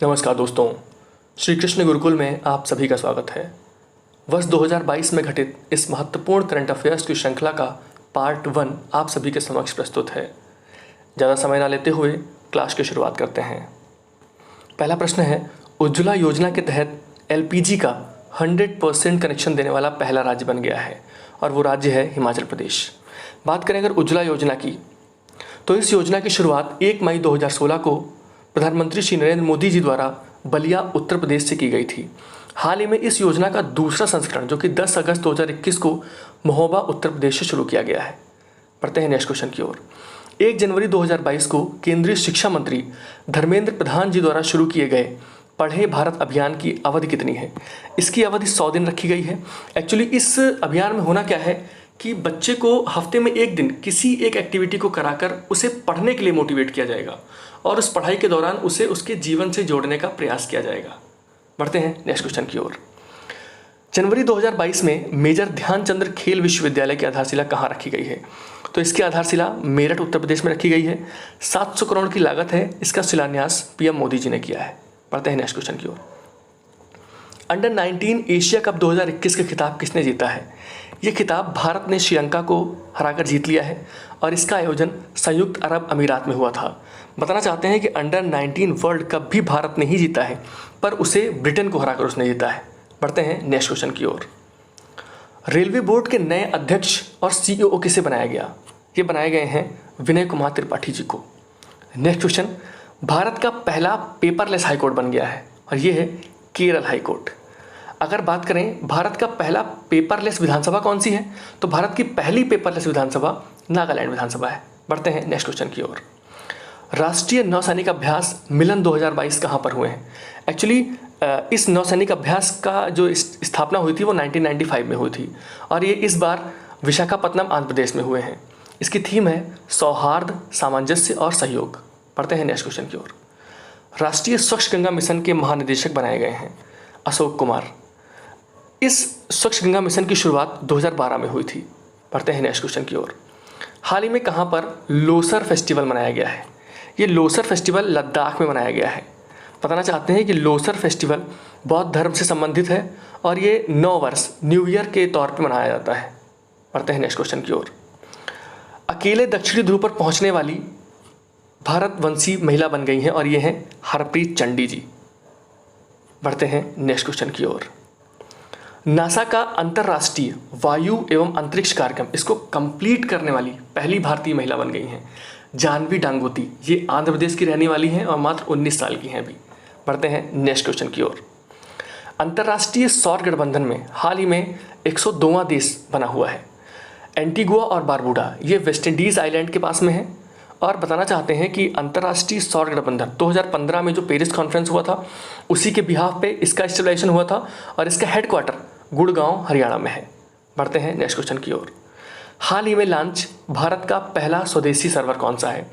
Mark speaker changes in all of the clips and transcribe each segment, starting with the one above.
Speaker 1: नमस्कार दोस्तों, श्री कृष्ण गुरुकुल में आप सभी का स्वागत है। वर्ष 2022 में घटित इस महत्वपूर्ण करंट अफेयर्स की श्रृंखला का पार्ट 1 आप सभी के समक्ष प्रस्तुत है। ज़्यादा समय ना लेते हुए क्लास की शुरुआत करते हैं। पहला प्रश्न है, उज्ज्वला योजना के तहत LPG का 100% कनेक्शन देने वाला पहला राज्य बन गया है और वो राज्य है हिमाचल प्रदेश। बात करें अगर उज्ज्वला योजना की, तो इस योजना की शुरुआत 1 मई 2016 को प्रधानमंत्री श्री नरेंद्र मोदी जी द्वारा बलिया उत्तर प्रदेश से की गई थी। हाल ही में इस योजना का दूसरा संस्करण जो कि 10 अगस्त 2021 को महोबा उत्तर प्रदेश से शुरू किया गया है। पढ़ते हैं नेक्स्ट क्वेश्चन की ओर। 1 जनवरी 2022 को केंद्रीय शिक्षा मंत्री धर्मेंद्र प्रधान जी द्वारा शुरू किए गए पढ़े भारत अभियान की अवधि कितनी है? इसकी अवधि 100 दिन रखी गई है। एक्चुअली इस अभियान में होना क्या है कि बच्चे को हफ्ते में एक दिन किसी एक एक्टिविटी को कराकर उसे पढ़ने के लिए मोटिवेट किया जाएगा और उस पढ़ाई के दौरान उसे उसके जीवन से जोड़ने का प्रयास किया जाएगा। बढ़ते हैं नेक्स्ट क्वेश्चन की ओर। जनवरी 2022 में मेजर ध्यानचंद्र खेल विश्वविद्यालय की आधारशिला कहाँ रखी गई है? तो इसकी आधारशिला मेरठ उत्तर प्रदेश में रखी गई है। 700 करोड़ की लागत है। इसका शिलान्यास PM मोदी जी ने किया है। बढ़ते हैं नेक्स्ट क्वेश्चन की ओर। अंडर 19 एशिया कप 2021 का खिताब किसने जीता है? ये खिताब भारत ने श्रीलंका को हराकर जीत लिया है और इसका आयोजन संयुक्त अरब अमीरात में हुआ था। बताना चाहते हैं कि अंडर 19 वर्ल्ड कप भी भारत ने ही जीता है, पर उसे ब्रिटेन को हराकर उसने जीता है। बढ़ते हैं नेक्स्ट क्वेश्चन की ओर। रेलवे बोर्ड के नए अध्यक्ष और CEO किसे बनाया गया? ये बनाए गए हैं विनय कुमार त्रिपाठी जी को। नेक्स्ट क्वेश्चन, भारत का पहला पेपरलेस हाईकोर्ट बन गया है और ये है केरल हाईकोर्ट। अगर बात करें भारत का पहला पेपरलेस विधानसभा कौन सी है, तो भारत की पहली पेपरलेस विधानसभा नागालैंड विधानसभा है। बढ़ते हैं नेक्स्ट क्वेश्चन की ओर। राष्ट्रीय नौसैनिक अभ्यास मिलन 2022 कहाँ पर हुए हैं? एक्चुअली इस नौसैनिक अभ्यास का जो स्थापना हुई थी वो 1995 में हुई थी और ये इस बार विशाखापत्तनम आंध्र प्रदेश में हुए हैं। इसकी थीम है सौहार्द, सामंजस्य और सहयोग। पढ़ते हैं नेक्स्ट क्वेश्चन की ओर। राष्ट्रीय स्वच्छ गंगा मिशन के महानिदेशक बनाए गए हैं अशोक कुमार। इस स्वच्छ गंगा मिशन की शुरुआत 2012 में हुई थी। पढ़ते हैं नेक्स्ट क्वेश्चन की ओर। हाल ही में कहाँ पर लोसर फेस्टिवल मनाया गया है? ये लोसर फेस्टिवल लद्दाख में मनाया गया है। बताना चाहते हैं कि लोसर फेस्टिवल बौद्ध धर्म से संबंधित है और ये 9 वर्ष न्यू ईयर के तौर पर मनाया जाता है। पढ़ते हैं नेक्स्ट क्वेश्चन की ओर। अकेले दक्षिणी ध्रुव पर पहुँचने वाली भारतवंशी महिला बन गई हैं और ये हैं हरप्रीत चंडी जी। बढ़ते हैं नेक्स्ट क्वेश्चन की ओर। नासा का अंतर्राष्ट्रीय वायु एवं अंतरिक्ष कार्यक्रम इसको कंप्लीट करने वाली पहली भारतीय महिला बन गई हैं जानवी डांगोती। ये आंध्र प्रदेश की रहने वाली हैं और मात्र 19 साल की हैं अभी। बढ़ते हैं नेक्स्ट क्वेश्चन की ओर। अंतर्राष्ट्रीय सौर गठबंधन में हाल ही में 102वां देश बना हुआ है एंटीगुआ और बारबूडा। ये वेस्ट इंडीज़ आइलैंड के पास में है और बताना चाहते हैं कि अंतर्राष्ट्रीय सौर गठबंधन 2015 में जो पेरिस कॉन्फ्रेंस हुआ था उसी के बिहाफ पे इसका स्टेबलाइजेशन हुआ था और इसका हेडक्वार्टर गुड़गांव हरियाणा में है। बढ़ते हैं नेक्स्ट क्वेश्चन की ओर। हाल ही में लॉन्च भारत का पहला स्वदेशी सर्वर कौन सा है?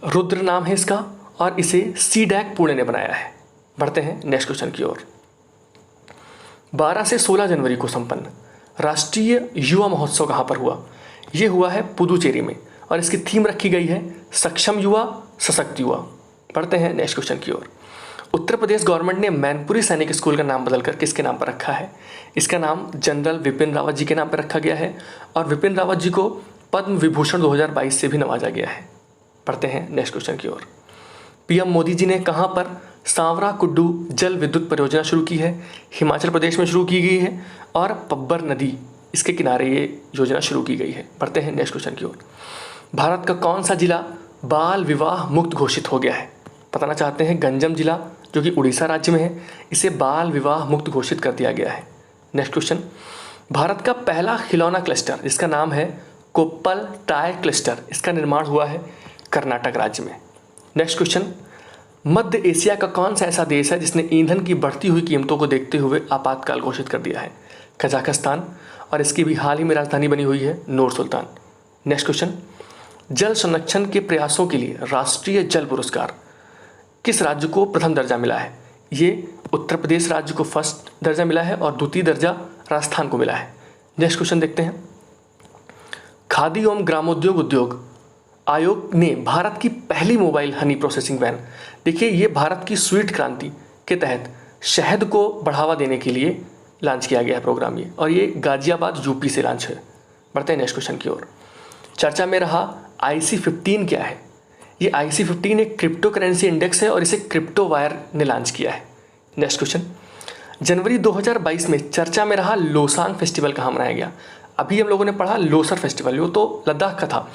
Speaker 1: रुद्र नाम है इसका और इसे CDAC पुणे ने बनाया है। बढ़ते हैं नेक्स्ट क्वेश्चन की ओर। 12 से 16 जनवरी को संपन्न राष्ट्रीय युवा महोत्सव कहाँ पर हुआ? ये हुआ है पुदुचेरी में और इसकी थीम रखी गई है सक्षम युवा सशक्त युवा। पढ़ते हैं नेक्स्ट क्वेश्चन की ओर। उत्तर प्रदेश गवर्नमेंट ने मैनपुरी सैनिक स्कूल का नाम बदलकर किसके नाम पर रखा है? इसका नाम जनरल विपिन रावत जी के नाम पर रखा गया है और विपिन रावत जी को पद्म विभूषण 2022 से भी नवाजा गया है। पढ़ते हैं नेक्स्ट क्वेश्चन की ओर। PM मोदी जी ने कहाँ पर सांवरा कुड्डू जल विद्युत परियोजना शुरू की है? हिमाचल प्रदेश में शुरू की गई है और पब्बर नदी इसके किनारे ये योजना शुरू की गई है। पढ़ते हैं नेक्स्ट क्वेश्चन की ओर। भारत का कौन सा जिला बाल विवाह मुक्त घोषित हो गया है? बताना चाहते हैं गंजम जिला जो कि उड़ीसा राज्य में है, इसे बाल विवाह मुक्त घोषित कर दिया गया है। नेक्स्ट क्वेश्चन, भारत का पहला खिलौना क्लस्टर जिसका नाम है कोप्पल टाय क्लस्टर, इसका निर्माण हुआ है कर्नाटक राज्य में। नेक्स्ट क्वेश्चन, मध्य एशिया का कौन सा ऐसा देश है जिसने ईंधन की बढ़ती हुई कीमतों को देखते हुए आपातकाल घोषित कर दिया है? कजाकिस्तान और इसकी भी हाल ही में राजधानी बनी हुई है नूर सुल्तान। नेक्स्ट क्वेश्चन, जल संरक्षण के प्रयासों के लिए राष्ट्रीय जल पुरस्कार किस राज्य को प्रथम दर्जा मिला है? ये उत्तर प्रदेश राज्य को फर्स्ट दर्जा मिला है और द्वितीय दर्जा राजस्थान को मिला है। नेक्स्ट क्वेश्चन देखते हैं। खादी एवं ग्रामोद्योग उद्योग आयोग ने भारत की पहली मोबाइल हनी प्रोसेसिंग वैन, देखिए ये भारत की स्वीट क्रांति के तहत शहद को बढ़ावा देने के लिए लॉन्च किया गया है प्रोग्राम ये, और ये गाजियाबाद यूपी से लॉन्च है। बढ़ते हैं नेक्स्ट क्वेश्चन की ओर। चर्चा में रहा IC15 क्या है। ये IC15 एक क्रिप्टो करेंसी इंडेक्स है और इसे क्रिप्टो वायर ने लॉन्च किया है। नेक्स्ट क्वेश्चन, जनवरी 2022 में चर्चा में रहा लोसांग फेस्टिवल कहाँ मनाया गया। अभी हम लोगों ने पढ़ा लोसर फेस्टिवल, वो तो लद्दाख का था,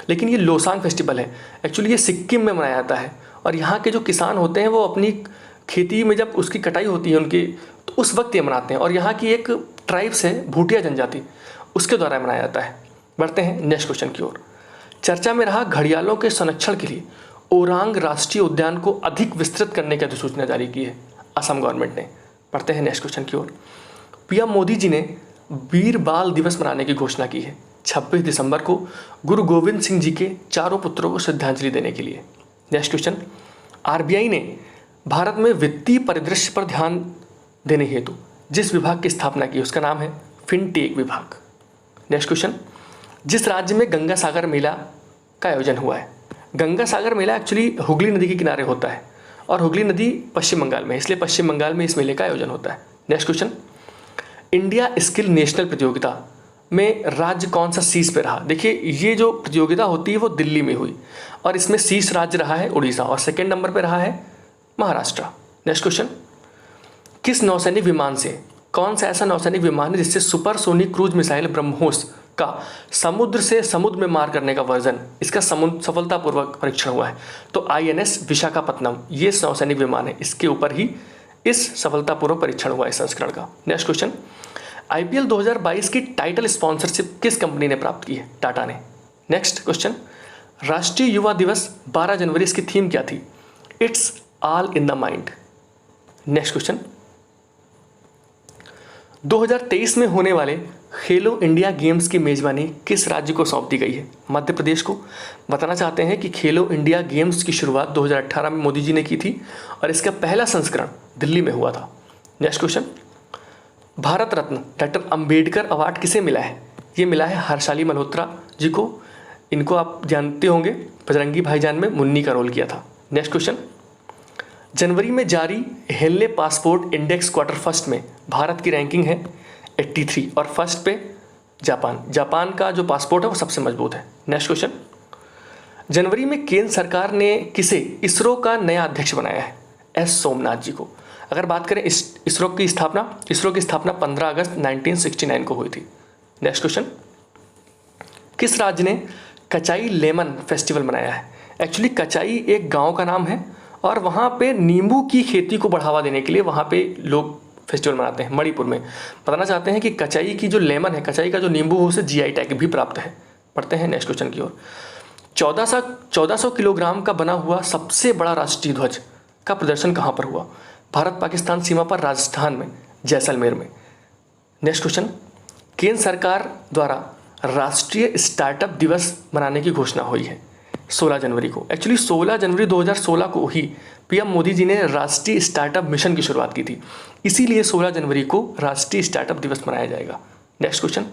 Speaker 1: लेकिन ये लोसांग फेस्टिवल है। एक्चुअली ये सिक्किम में मनाया जाता है और यहाँ के जो किसान होते हैं वो अपनी खेती में जब उसकी कटाई होती है उनकी, तो उस वक्त ये मनाते हैं, और यहाँ की एक ट्राइब्स है भूटिया जनजाति, उसके द्वारा मनाया जाता है। बढ़ते हैं नेक्स्ट क्वेश्चन की ओर। चर्चा में रहा घड़ियालों के संरक्षण के लिए ओरांग राष्ट्रीय उद्यान को अधिक विस्तृत करने की अधिसूचना जारी की है असम गवर्नमेंट ने। पढ़ते हैं नेक्स्ट क्वेश्चन की ओर। पीएम मोदी जी ने वीर बाल दिवस मनाने की घोषणा की है 26 दिसंबर को गुरु गोविंद सिंह जी के चारों पुत्रों को श्रद्धांजलि देने के लिए। नेक्स्ट क्वेश्चन, आरबीआई ने भारत में वित्तीय परिदृश्य पर ध्यान देने हेतु जिस विभाग की स्थापना की उसका नाम है फिनटेक विभाग। नेक्स्ट क्वेश्चन, जिस राज्य में गंगा सागर मेला का आयोजन हुआ है। गंगा सागर मेला एक्चुअली हुगली नदी के किनारे होता है और हुगली नदी पश्चिम बंगाल में, इसलिए पश्चिम बंगाल में इस मेले का आयोजन होता है। Next question, India skill national प्रतियोगिता में राज्य कौन सा शीर्ष पे रहा। देखिए ये जो प्रतियोगिता होती है वो दिल्ली में हुई और इसमें शीर्ष राज्य रहा है उड़ीसा और सेकेंड नंबर पे रहा है महाराष्ट्र। नेक्स्ट क्वेश्चन, किस नौसैनिक विमान से, कौन सा ऐसा नौसैनिक विमान है जिससे सुपरसोनिक क्रूज मिसाइल ब्रह्मोस का समुद्र से समुद्र में मार करने का वर्जन, इसका सफलतापूर्वक परीक्षण हुआ है। तो INS विशाखापत्तनम ये नौसैनिक विमान है, इसके ऊपर ही इस सफलतापूर्वक परीक्षण हुआ है संस्करण का। नेक्स्ट क्वेश्चन, IPL 2022 की टाइटल स्पॉन्सरशिप किस कंपनी ने प्राप्त की है, टाटा ने। नेक्स्ट क्वेश्चन, राष्ट्रीय युवा दिवस 12 जनवरी इसकी थीम क्या थी, it's all in the mind. Next question, 2023 में होने वाले खेलो इंडिया गेम्स की मेजबानी किस राज्य को सौंप दी गई है, मध्य प्रदेश को। बताना चाहते हैं कि खेलो इंडिया गेम्स की शुरुआत 2018 में मोदी जी ने की थी और इसका पहला संस्करण दिल्ली में हुआ था। Next question, Bharat Ratna doctor Ambedkar award किसे मिला है, ये मिला है हर्षाली मल्होत्रा जी को। इनको आप जानते होंगे, बजरंगी भाईजान में मुन्नी का रोल किया था। नेक्स्ट क्वेश्चन, जनवरी में जारी Henley passport index quarter first में भारत की रैंकिंग है 83 और फर्स्ट पे जापान का जो पासपोर्ट है वो सबसे मजबूत है। नेक्स्ट क्वेश्चन, जनवरी में केंद्र सरकार ने किसे इसरो का नया अध्यक्ष बनाया है, S सोमनाथ जी को। अगर बात करें इसरो की स्थापना 15 अगस्त 1969 को हुई थी। नेक्स्ट क्वेश्चन, किस राज्य ने कचाई लेमन फेस्टिवल मनाया है। एक्चुअली कचाई एक गांव का नाम है और वहाँ पे नींबू की खेती को बढ़ावा देने के लिए वहाँ पे लोग फेस्टिवल मनाते हैं, मणिपुर में। बताना चाहते हैं कि कचाई की जो लेमन है, कचाई का जो नींबू है उसे GI टैग भी प्राप्त है। पढ़ते हैं नेक्स्ट क्वेश्चन की ओर। 1400 किलोग्राम का बना हुआ सबसे बड़ा राष्ट्रीय ध्वज का प्रदर्शन कहाँ पर हुआ, भारत पाकिस्तान सीमा पर राजस्थान में जैसलमेर में। नेक्स्ट क्वेश्चन, केंद्र सरकार द्वारा राष्ट्रीय स्टार्टअप दिवस मनाने की घोषणा हुई है 16 जनवरी को। एक्चुअली 16 जनवरी 2016 को ही पीएम मोदी जी ने राष्ट्रीय स्टार्टअप मिशन की शुरुआत की थी, इसीलिए 16 जनवरी को राष्ट्रीय स्टार्टअप दिवस मनाया जाएगा। नेक्स्ट क्वेश्चन,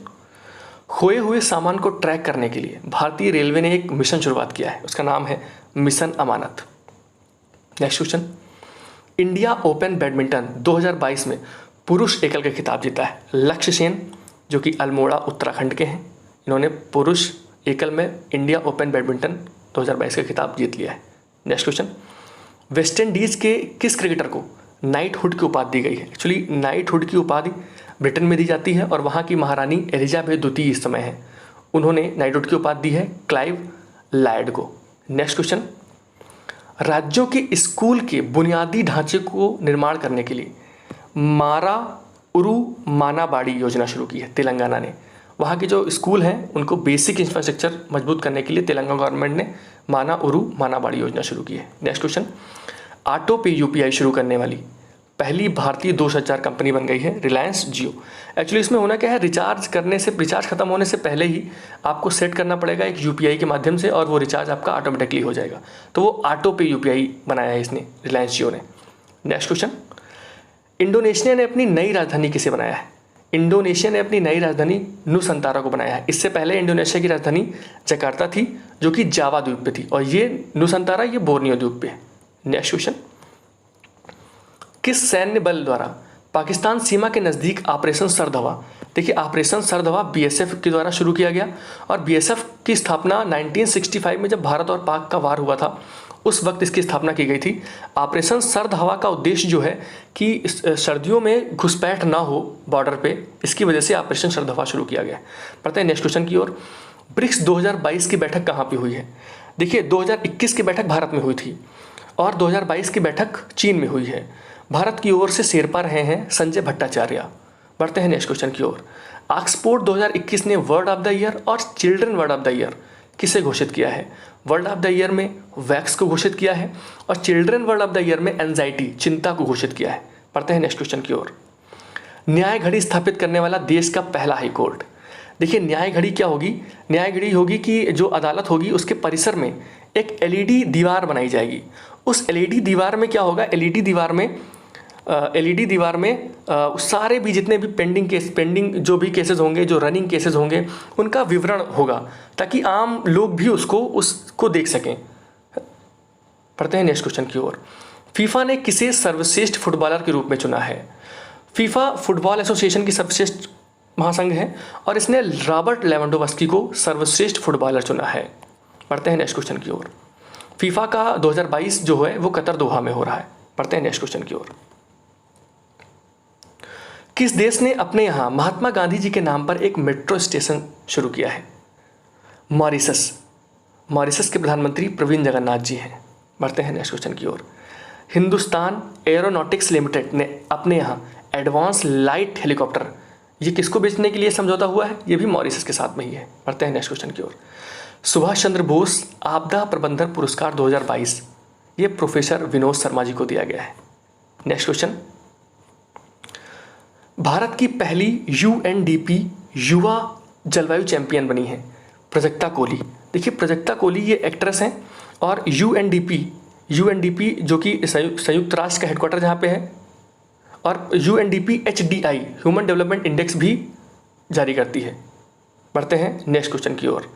Speaker 1: खोए हुए सामान को ट्रैक करने के लिए भारतीय रेलवे ने एक मिशन शुरुआत किया है, उसका नाम है mission Amanat. Next question, India open badminton 2022 में पुरुष एकल का खिताब जीता है लक्ष्य सेन, जो कि अल्मोड़ा उत्तराखंड के हैं। इन्होंने पुरुष एकल में इंडिया ओपन बैडमिंटन 2022 का खिताब जीत लिया है। नेक्स्ट क्वेश्चन, वेस्ट इंडीज के किस क्रिकेटर को नाइटहुड की उपाधि दी गई है। एक्चुअली नाइटहुड की उपाधि ब्रिटेन में दी जाती है और वहाँ की महारानी एलिजाबेथ द्वितीय इस समय है, उन्होंने नाइटहुड की उपाधि दी है क्लाइव लायड को। नेक्स्ट क्वेश्चन, राज्यों के स्कूल के बुनियादी ढांचे को निर्माण करने के लिए मारा उरु मानाबाड़ी योजना शुरू की है तेलंगाना ने। वहाँ के जो स्कूल हैं उनको बेसिक इंफ्रास्ट्रक्चर मजबूत करने के लिए तेलंगाना गवर्नमेंट ने माना उरु मानाबाड़ी योजना शुरू की है। नेक्स्ट क्वेश्चन, ऑटो पे UPI शुरू करने वाली पहली भारतीय दूरसंचार कंपनी बन गई है रिलायंस जियो। एक्चुअली इसमें होना क्या है, रिचार्ज खत्म होने से पहले ही आपको सेट करना पड़ेगा एक UPI के माध्यम से और वो रिचार्ज आपका ऑटोमेटिकली हो जाएगा, तो वो ऑटो पे UPI बनाया है इसने रिलायंस जियो ने। नेक्स्ट क्वेश्चन, इंडोनेशिया ने अपनी नई राजधानी किसे बनाया है, इंडोनेशिया ने अपनी नई राजधानी नुसंतारा को बनाया है। इससे पहले इंडोनेशिया की राजधानी जकार्ता थी, जो कि जावा द्वीप पे थी, और ये नुसंतारा ये बोर्नियो द्वीप पे है। नेक्स्ट क्वेश्चन, किस सैन्य बल द्वारा पाकिस्तान सीमा के नज़दीक ऑपरेशन सरदवा, देखिए ऑपरेशन सरदवा बीएसएफ के द्वारा शुरू किया गया, और बीएसएफ की स्थापना 1965 में जब भारत और पाक का वार हुआ था उस वक्त इसकी स्थापना की गई थी। ऑपरेशन सर्द हवा का उद्देश्य जो है कि सर्दियों में घुसपैठ ना हो बॉर्डर पे, इसकी वजह से ऑपरेशन सर्द हवा शुरू किया गया। पढ़ते हैं नेक्स्ट क्वेश्चन की ओर। ब्रिक्स 2022 की बैठक कहाँ पे हुई है? देखिए 2021 की बैठक भारत में हुई थी और 2022 की बैठक चीन में हुई है। भारत की ओर से शेरपा रहे हैं संजय भट्टाचार्य। बढ़ते हैं नेक्स्ट क्वेश्चन की ओर। ऑक्सफोर्ड 2021 ने वर्ड ऑफ द ईयर और children word of the year किसे घोषित किया है? वर्ल्ड ऑफ द ईयर में वैक्स को घोषित किया है और children world of the year में एंजाइटी, चिंता को घोषित किया है। पढ़ते हैं नेक्स्ट क्वेश्चन की ओर। न्याय घड़ी स्थापित करने वाला देश का पहला हाई कोर्ट। देखिए न्याय घड़ी क्या होगी? न्याय घड़ी होगी कि जो अदालत होगी उसके परिसर में एक एलईडी दीवार बनाई जाएगी। उस एलईडी दीवार में क्या होगा? एलईडी दीवार में सारे भी जितने भी पेंडिंग जो भी केसेस होंगे, जो रनिंग केसेस होंगे, उनका विवरण होगा ताकि आम लोग भी उसको देख सकें। पढ़ते हैं नेक्स्ट क्वेश्चन की ओर। फीफा ने किसे सर्वश्रेष्ठ फुटबॉलर के रूप में चुना है? फीफा फुटबॉल एसोसिएशन की सर्वश्रेष्ठ महासंघ है और इसने रॉबर्ट लेवेंडोव्स्की को सर्वश्रेष्ठ फुटबॉलर चुना है। पढ़ते हैं नेक्स्ट क्वेश्चन की ओर। फीफा का 2022 जो है वो कतर दोहा में हो रहा है। पढ़ते हैं नेक्स्ट क्वेश्चन की ओर। किस देश ने अपने यहाँ महात्मा गांधी जी के नाम पर एक मेट्रो स्टेशन शुरू किया है? मॉरिशस। मॉरिशस के प्रधानमंत्री प्रवीण जगन्नाथ जी हैं। बढ़ते हैं नेक्स्ट क्वेश्चन की ओर। हिंदुस्तान एरोनॉटिक्स लिमिटेड ने अपने यहाँ एडवांस लाइट हेलीकॉप्टर, ये किसको बेचने के लिए समझौता हुआ है? ये भी मॉरिशस के साथ में ही है। बढ़ते हैं नेक्स्ट क्वेश्चन की ओर। सुभाष चंद्र बोस आपदा प्रबंधन पुरस्कार 2022 ये प्रोफेसर विनोद शर्मा जी को दिया गया है। Next question. भारत की पहली यूएनडीपी युवा जलवायु चैंपियन बनी है प्रजक्ता कोली। देखिए प्रजक्ता कोली ये एक्ट्रेस हैं और यूएनडीपी जो कि संयुक्त राष्ट्र का हेडक्वार्टर जहाँ पे है, और UNDP HDI human development index भी जारी करती है। बढ़ते हैं नेक्स्ट क्वेश्चन की ओर।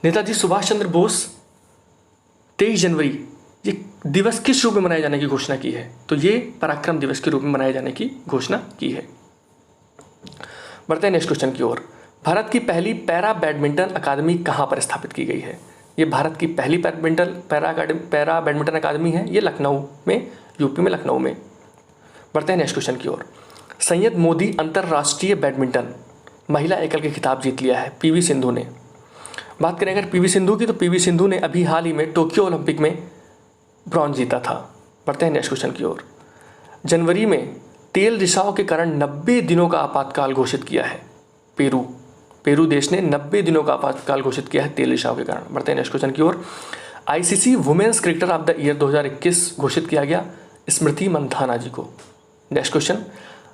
Speaker 1: नेताजी सुभाष चंद्र बोस 23 जनवरी ये दिवस किस रूप में मनाए जाने की घोषणा की है? तो ये पराक्रम दिवस के रूप में मनाए जाने की घोषणा की है। बढ़ते हैं नेक्स्ट क्वेश्चन की ओर। भारत की पहली पैरा बैडमिंटन अकादमी कहाँ पर स्थापित की गई है? ये भारत की पहली पैरा बैडमिंटन अकादमी है, ये लखनऊ में, यूपी में लखनऊ में। बढ़ते हैं नेक्स्ट क्वेश्चन की ओर। संयद मोदी अंतर्राष्ट्रीय बैडमिंटन महिला एकल के खिताब जीत लिया है पीवी सिंधु ने। बात करें अगर पीवी सिंधु की, तो पीवी सिंधु ने अभी हाल ही में टोक्यो ओलंपिक में ब्रॉन्ज जीता था। बढ़ते हैं नेक्स्ट क्वेश्चन की ओर। जनवरी में तेल रिसाव के कारण 90 दिनों का आपातकाल घोषित किया है पेरू देश ने 90 दिनों का आपातकाल घोषित किया है तेल रिसाव के कारण। बढ़ते हैं नेक्स्ट क्वेश्चन की ओर। ICC women's cricketer of the year 2021 घोषित किया गया स्मृति मंधाना जी को। Next question.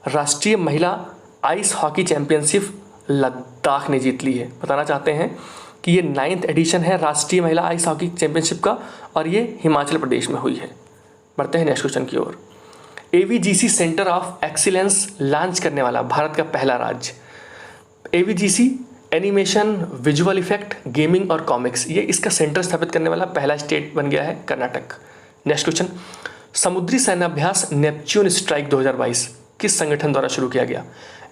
Speaker 1: राष्ट्रीय महिला आइस हॉकी चैंपियनशिप लद्दाख ने जीत ली है। बताना चाहते हैं कि ये 9th एडिशन है राष्ट्रीय महिला आइस हॉकी चैंपियनशिप का और ये हिमाचल प्रदेश में हुई है। बढ़ते हैं नेक्स्ट क्वेश्चन की ओर। AVGC centre of excellence launch करने वाला भारत का पहला राज्य। AVGC animation, visual effect, gaming और कॉमिक्स, ये इसका सेंटर स्थापित करने वाला पहला स्टेट बन गया है कर्नाटक। Next question. समुद्री सैन्याभ्यास नेपच्यून स्ट्राइक 2022 किस संगठन द्वारा शुरू किया गया?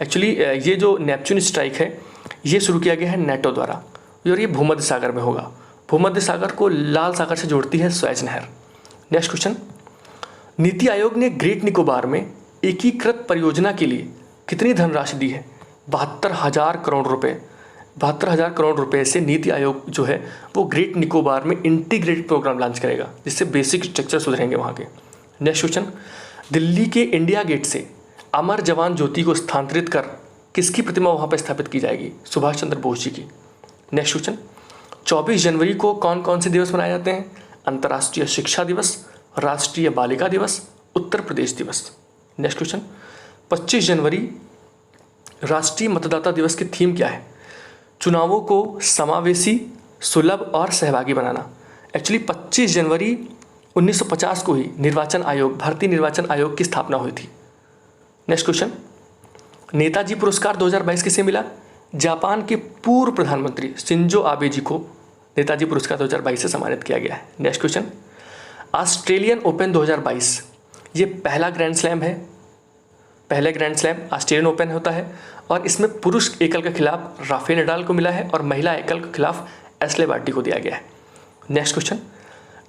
Speaker 1: एक्चुअली ये जो नेपच्यून स्ट्राइक है ये शुरू किया गया है नेटो द्वारा और ये भूमध्य सागर में होगा। भूमध्य सागर को लाल सागर से जोड़ती है स्वेज नहर। Next question. नीति आयोग ने ग्रेट निकोबार में एकीकृत परियोजना के लिए कितनी धनराशि दी है? 72,000 करोड़ रुपए। 72,000 करोड़ रुपए से नीति आयोग जो है वो ग्रेट निकोबार में इंटीग्रेटेड प्रोग्राम लॉन्च करेगा जिससे बेसिक स्ट्रक्चर सुधरेंगे वहाँ के। Next question. दिल्ली के इंडिया गेट से अमर जवान ज्योति को स्थानांतरित कर किसकी प्रतिमा वहाँ पर स्थापित की जाएगी? सुभाष चंद्र बोस जी की। Next question. 24 जनवरी को कौन कौन से दिवस मनाए जाते हैं? अंतर्राष्ट्रीय शिक्षा दिवस, राष्ट्रीय बालिका दिवस, उत्तर प्रदेश दिवस। Next question. 25 जनवरी राष्ट्रीय मतदाता दिवस की थीम क्या है? चुनावों को समावेशी, सुलभ और सहभागी बनाना। एक्चुअली 25 जनवरी 1950 को ही भारतीय निर्वाचन आयोग की स्थापना हुई थी। नेक्स्ट क्वेश्चन, नेताजी पुरस्कार 2022 किसे मिला? जापान के पूर्व प्रधानमंत्री शिंजो आबे जी को नेताजी पुरस्कार 2022 से सम्मानित किया गया है। नेक्स्ट क्वेश्चन, ऑस्ट्रेलियन ओपन 2022 ये पहला ग्रैंड स्लैम है। पहले ग्रैंड स्लैम ऑस्ट्रेलियन ओपन होता है और इसमें पुरुष एकल के खिलाफ राफेल नडाल को मिला है और महिला एकल के खिलाफ एशले बार्टी को दिया गया है। नेक्स्ट क्वेश्चन,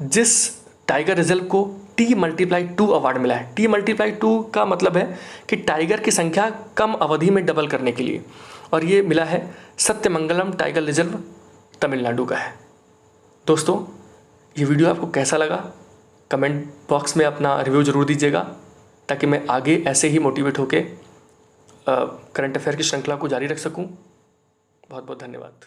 Speaker 1: जिस टाइगर रिजर्व को T+2 अवार्ड मिला है। T+2 का मतलब है कि टाइगर की संख्या कम अवधि में डबल करने के लिए, और ये मिला है सत्यमंगलम टाइगर रिजर्व तमिलनाडु का है। दोस्तों, ये वीडियो आपको कैसा लगा कमेंट बॉक्स में अपना रिव्यू ज़रूर दीजिएगा, ताकि मैं आगे ऐसे ही मोटिवेट होकर करंट अफेयर की श्रृंखला को जारी रख सकूं। बहुत बहुत धन्यवाद।